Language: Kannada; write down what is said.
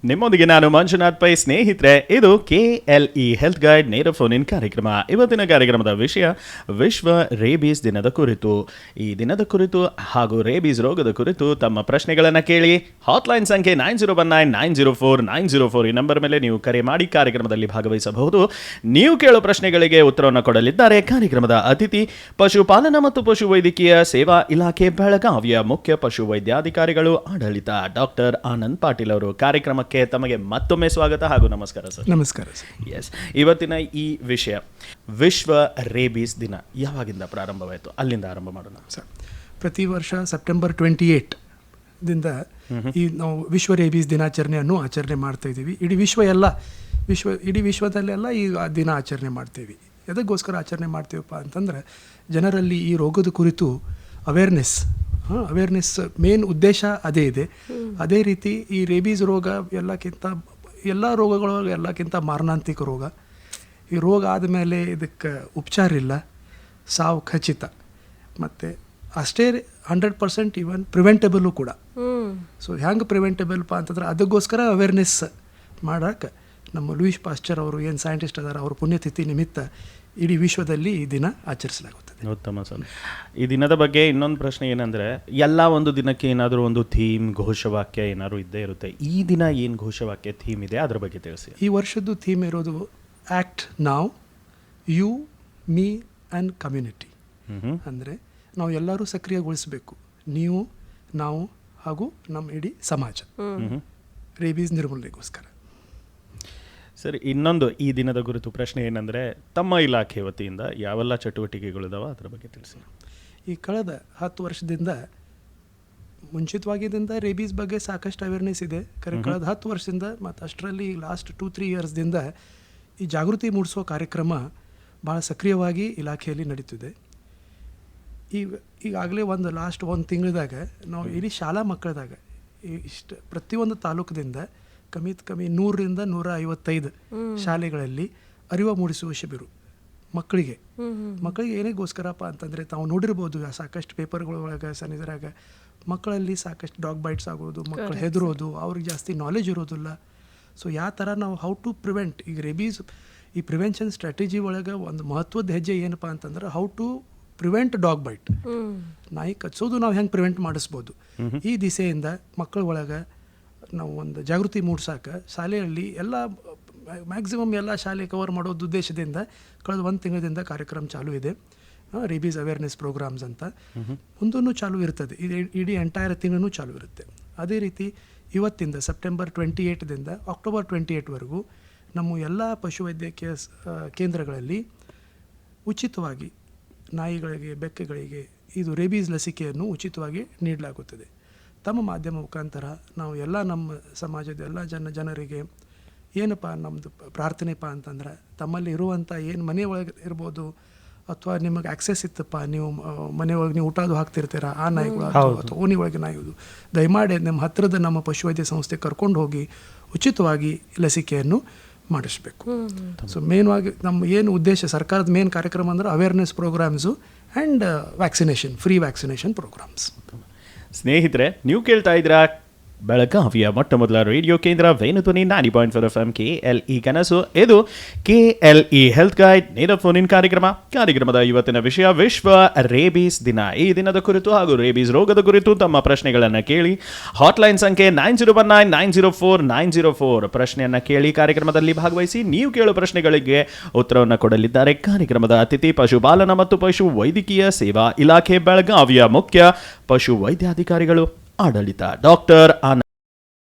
ನಿಮ್ಮೊಂದಿಗೆ ನಾನು ಮಂಜುನಾಥ್ ಪೈ. ಸ್ನೇಹಿತರೆ, ಇದು KLE ಹೆಲ್ತ್ ಗೈಡ್ ನೇರ ಫೋನ್ ಇನ್ ಕಾರ್ಯಕ್ರಮ. ಇವತ್ತಿನ ಕಾರ್ಯಕ್ರಮದ ವಿಷಯ ವಿಶ್ವ ರೇಬೀಸ್ ದಿನದ ಕುರಿತು. ಈ ದಿನದ ಕುರಿತು ಹಾಗೂ ರೇಬೀಸ್ ರೋಗದ ಕುರಿತು ತಮ್ಮ ಪ್ರಶ್ನೆಗಳನ್ನು ಕೇಳಿ ಹಾಟ್ಲೈನ್ ಸಂಖ್ಯೆ 9019049004 ಈ ನಂಬರ್ ಮೇಲೆ ನೀವು ಕರೆ ಮಾಡಿ ಕಾರ್ಯಕ್ರಮದಲ್ಲಿ ಭಾಗವಹಿಸಬಹುದು. ನೀವು ಕೇಳೋ ಪ್ರಶ್ನೆಗಳಿಗೆ ಉತ್ತರವನ್ನು ಕೊಡಲಿದ್ದಾರೆ ಕಾರ್ಯಕ್ರಮದ ಅತಿಥಿ, ಪಶುಪಾಲನಾ ಮತ್ತು ಪಶುವೈದ್ಯಕೀಯ ಸೇವಾ ಇಲಾಖೆ ಬೆಳಗಾವಿಯ ಮುಖ್ಯ ಪಶುವೈದ್ಯಾಧಿಕಾರಿಗಳು ಆಡಳಿತ ಡಾಕ್ಟರ್ ಆನಂದ್ ಪಾಟೀಲ್ ಅವರು. ಕಾರ್ಯಕ್ರಮಕ್ಕೆ ತಮಗೆ ಮತ್ತೊಮ್ಮೆ ಸ್ವಾಗತ ಹಾಗೂ ನಮಸ್ಕಾರ ಸರ್. ನಮಸ್ಕಾರ ಸರ್. ಎಸ್, ಇವತ್ತಿನ ಈ ವಿಷಯ ವಿಶ್ವ ರೇಬೀಸ್ ದಿನ ಯಾವಾಗಿಂದ ಪ್ರಾರಂಭವಾಯಿತು, ಅಲ್ಲಿಂದ ಆರಂಭ ಮಾಡೋಣ ಸರ್. ಪ್ರತಿ ವರ್ಷ ಸೆಪ್ಟೆಂಬರ್ 28 ದಿಂದ ಈ ನಾವು ವಿಶ್ವ ರೇಬೀಸ್ ದಿನಾಚರಣೆಯನ್ನು ಆಚರಣೆ ಮಾಡ್ತಾ ಇದ್ದೀವಿ. ಇಡೀ ವಿಶ್ವದಲ್ಲೆಲ್ಲ ಈ ದಿನ ಆಚರಣೆ ಮಾಡ್ತೀವಿ. ಎದಕ್ಕೋಸ್ಕರ ಆಚರಣೆ ಮಾಡ್ತೀವಪ್ಪ ಅಂತಂದ್ರೆ ಜನರಲ್ಲಿ ಈ ರೋಗದ ಕುರಿತು ಅವೇರ್ನೆಸ್ ಮೇನ್ ಉದ್ದೇಶ ಅದೇ ಇದೆ. ಅದೇ ರೀತಿ ಈ ರೇಬೀಸ್ ರೋಗ ಎಲ್ಲ ರೋಗಗಳಿಗಿಂತ ಮಾರಣಾಂತಿಕ ರೋಗ. ಈ ರೋಗ ಆದಮೇಲೆ ಇದಕ್ಕೆ ಉಪಚಾರ ಇಲ್ಲ, ಸಾವು ಖಚಿತ. ಮತ್ತು ಅಷ್ಟೇ 100% ಈವನ್ ಪ್ರಿವೆಂಟೇಬಲು ಕೂಡ. ಸೊ ಹೆಂಗೆ ಪ್ರಿವೆಂಟೇಬಲ್ಪ ಅಂತಂದ್ರೆ ಅದಕ್ಕೋಸ್ಕರ ಅವೇರ್ನೆಸ್ ಮಾಡೋಕ್ಕೆ ನಮ್ಮ ಲೂಯಿಸ್ ಪಾಶ್ಚರ್ ಅವರು ಏನು ಸೈಂಟಿಸ್ಟ್ ಅದಾರ, ಅವ್ರ ಪುಣ್ಯತಿಥಿ ನಿಮಿತ್ತ ಇಡೀ ವಿಶ್ವದಲ್ಲಿ ಈ ದಿನ ಆಚರಿಸಲಾಗುತ್ತದೆ. ಉತ್ತಮ ಸರ್. ಈ ದಿನದ ಬಗ್ಗೆ ಇನ್ನೊಂದು ಪ್ರಶ್ನೆ ಏನಂದರೆ, ಎಲ್ಲ ಒಂದು ದಿನಕ್ಕೆ ಏನಾದರೂ ಒಂದು ಥೀಮ್, ಘೋಷವಾಕ್ಯ ಏನಾದರೂ ಇದ್ದೇ ಇರುತ್ತೆ. ಈ ದಿನ ಏನು ಘೋಷವಾಕ್ಯ ಥೀಮ್ ಇದೆ ಅದ್ರ ಬಗ್ಗೆ ತಿಳಿಸಿ. ಈ ವರ್ಷದ್ದು ಥೀಮ್ ಇರೋದು ಆ್ಯಕ್ಟ್ ನಾವ್, ಯು, ಮೀ ಆ್ಯಂಡ್ ಕಮ್ಯುನಿಟಿ. ಅಂದರೆ ನಾವು ಎಲ್ಲರೂ ಸಕ್ರಿಯಗೊಳಿಸಬೇಕು, ನೀವು, ನಾವು ಹಾಗೂ ನಮ್ಮ ಇಡೀ ಸಮಾಜ ರೇಬೀಸ್ ನಿರ್ಮೂಲನೆಗೋಸ್ಕರ. ಸರಿ, ಇನ್ನೊಂದು ಈ ದಿನದ ಕುರಿತು ಪ್ರಶ್ನೆ ಏನಂದರೆ, ತಮ್ಮ ಇಲಾಖೆ ವತಿಯಿಂದ ಯಾವೆಲ್ಲ ಚಟುವಟಿಕೆಗಳಿದಾವ ಅದ್ರ ಬಗ್ಗೆ ತಿಳಿಸಿ. ಈ ಕಳೆದ 10 ವರ್ಷದಿಂದ ಮುಂಚಿತವಾಗಿದ್ದರಿಂದ ರೇಬೀಸ್ ಬಗ್ಗೆ ಸಾಕಷ್ಟು ಅವೇರ್ನೆಸ್ ಇದೆ. ಕಳೆದ 10 ವರ್ಷದಿಂದ ಮತ್ತು ಅಷ್ಟರಲ್ಲಿ ಲಾಸ್ಟ್ 2-3 ಇಯರ್ಸ್ದಿಂದ ಈ ಜಾಗೃತಿ ಮೂಡಿಸೋ ಕಾರ್ಯಕ್ರಮ ಭಾಳ ಸಕ್ರಿಯವಾಗಿ ಇಲಾಖೆಯಲ್ಲಿ ನಡೀತಿದೆ. ಈಗಾಗಲೇ ಲಾಸ್ಟ್ ಒಂದು ತಿಂಗಳದಾಗ ನಾವು ಇಡೀ ಶಾಲಾ ಮಕ್ಕಳದಾಗ ಪ್ರತಿಯೊಂದು ತಾಲೂಕದಿಂದ ಕಮ್ಮಿ 100ರಿಂದ 155 ಶಾಲೆಗಳಲ್ಲಿ ಅರಿವು ಮೂಡಿಸುವ ಶಿಬಿರು ಮಕ್ಕಳಿಗೆ ಏನಿಗೋಸ್ಕರಪ್ಪ ಅಂತಂದರೆ, ತಾವು ನೋಡಿರ್ಬೋದು ಸಾಕಷ್ಟು ಪೇಪರ್ಗಳೊಳಗೆ ಸನಿದರಾಗ ಮಕ್ಕಳಲ್ಲಿ ಸಾಕಷ್ಟು ಡಾಗ್ ಬೈಟ್ಸ್ ಆಗೋದು, ಮಕ್ಕಳು ಹೆದರೋದು, ಅವ್ರಿಗೆ ಜಾಸ್ತಿ ನಾಲೆಜ್ ಇರೋದಿಲ್ಲ. ಸೊ ಯಾವ ಥರ ನಾವು ಹೌ ಟು ಪ್ರಿವೆಂಟ್ ಈಗ ರೇಬೀಸ್ ಈ ಪ್ರಿವೆನ್ಷನ್ ಸ್ಟ್ರಾಟಜಿ ಒಳಗೆ ಒಂದು ಮಹತ್ವದ ಹೆಜ್ಜೆ ಏನಪ್ಪ ಅಂತಂದ್ರೆ how to prevent dog bite. ನಾಯಿ ಕಚ್ಚೋದು ನಾವು ಹೆಂಗೆ ಪ್ರಿವೆಂಟ್ ಮಾಡಿಸ್ಬೋದು, ಈ ದಿಸೆಯಿಂದ ಮಕ್ಕಳ ಒಳಗೆ ನಾವು ಒಂದು ಜಾಗೃತಿ ಮೂಡ್ಸೋಕೆ ಶಾಲೆಯಲ್ಲಿ ಮ್ಯಾಕ್ಸಿಮಮ್ ಎಲ್ಲ ಶಾಲೆ ಕವರ್ ಮಾಡೋದು ಉದ್ದೇಶದಿಂದ ಕಳೆದ 1 ತಿಂಗಳಿಂದ ಕಾರ್ಯಕ್ರಮ ಚಾಲೂ ಇದೆ. ರೇಬೀಸ್ ಅವೇರ್ನೆಸ್ ಪ್ರೋಗ್ರಾಮ್ಸ್ ಅಂತ ಮುಂದೂ ಚಾಲೂ ಇರ್ತದೆ. ಇಡೀ ಎಂಟೈರ್ ತಿಂಗಳೂ ಚಾಲೂ ಇರುತ್ತೆ. ಅದೇ ರೀತಿ ಇವತ್ತಿಂದ ಸೆಪ್ಟೆಂಬರ್ 28ದಿಂದ ಅಕ್ಟೋಬರ್ 28ವರೆಗೂ ನಮ್ಮ ಎಲ್ಲ ಪಶುವೈದ್ಯಕೀಯ ಕೇಂದ್ರಗಳಲ್ಲಿ ಉಚಿತವಾಗಿ ನಾಯಿಗಳಿಗೆ, ಬೆಕ್ಕುಗಳಿಗೆ ಇದು ರೇಬೀಸ್ ಲಸಿಕೆಯನ್ನು ಉಚಿತವಾಗಿ ನೀಡಲಾಗುತ್ತದೆ. ತಮ್ಮ ಮಾಧ್ಯಮ ಮುಖಾಂತರ ನಾವು ಎಲ್ಲ ನಮ್ಮ ಸಮಾಜದ ಎಲ್ಲ ಜನರಿಗೆ ಏನಪ್ಪ ನಮ್ಮದು ಪ್ರಾರ್ಥನೆಪ್ಪ ಅಂತಂದ್ರೆ, ತಮ್ಮಲ್ಲಿ ಇರುವಂಥ ಏನು ಮನೆ ಒಳಗೆ ಇರ್ಬೋದು ಅಥವಾ ನಿಮಗೆ ಆಕ್ಸೆಸ್ ಇತ್ತಪ್ಪ, ನೀವು ಮನೆ ಒಳಗೆ ನೀವು ಊಟದು ಹಾಕ್ತಿರ್ತೀರ ಆ ನಾಯಿಗಳು ಅಥವಾ ಓಣಿ ಒಳಗೆ ನಾಯಿದು, ದಯಮಾಡಿ ನಮ್ಮ ಹತ್ತಿರದ ನಮ್ಮ ಪಶುವೈದ್ಯ ಸಂಸ್ಥೆ ಕರ್ಕೊಂಡು ಹೋಗಿ ಉಚಿತವಾಗಿ ಲಸಿಕೆಯನ್ನು ಮಾಡಿಸ್ಬೇಕು. ಸೊ ಮೇನ್ವಾಗಿ ನಮ್ಮ ಏನು ಉದ್ದೇಶ ಸರ್ಕಾರದ ಮೇನ್ ಕಾರ್ಯಕ್ರಮ ಅಂದ್ರೆ awareness programs and vaccination, free vaccination programs. ಸ್ನೇಹಿತರೆ, ನೀವು ಕೇಳ್ತಾ ಇದ್ದೀರಾ ಬೆಳಗಾವಿಯ ಮೊಟ್ಟ ಮೊದಲ ರೇಡಿಯೋ ಕೇಂದ್ರ ವೇಣುಧ್ವನಿ 90.4 FM KLE ಕನಸು. ಇದು KLE ಹೆಲ್ತ್ ಗೈಡ್ ನೇರ ಫೋನ್ ಇನ್ ಕಾರ್ಯಕ್ರಮದ ಇವತ್ತಿನ ವಿಷಯ ವಿಶ್ವ ರೇಬೀಸ್ ದಿನ. ಈ ದಿನದ ಕುರಿತು ಹಾಗೂ ರೇಬೀಸ್ ರೋಗದ ಕುರಿತು ತಮ್ಮ ಪ್ರಶ್ನೆಗಳನ್ನು ಕೇಳಿ ಹಾಟ್ಲೈನ್ ಸಂಖ್ಯೆ 9019049004 ಪ್ರಶ್ನೆಯನ್ನು ಕೇಳಿ ಕಾರ್ಯಕ್ರಮದಲ್ಲಿ ಭಾಗವಹಿಸಿ. ನೀವು ಕೇಳೋ ಪ್ರಶ್ನೆಗಳಿಗೆ ಉತ್ತರವನ್ನು ಕೊಡಲಿದ್ದಾರೆ ಕಾರ್ಯಕ್ರಮದ ಅತಿಥಿ, ಪಶುಪಾಲನಾ ಮತ್ತು ಪಶು ವೈದ್ಯಕೀಯ ಸೇವಾ ಇಲಾಖೆ ಬೆಳಗಾವಿಯ ಮುಖ್ಯ ಪಶು ವೈದ್ಯಾಧಿಕಾರಿಗಳು ಆಡಳಿತ ಡಾಕ್ಟರ್ ಆನಂದ್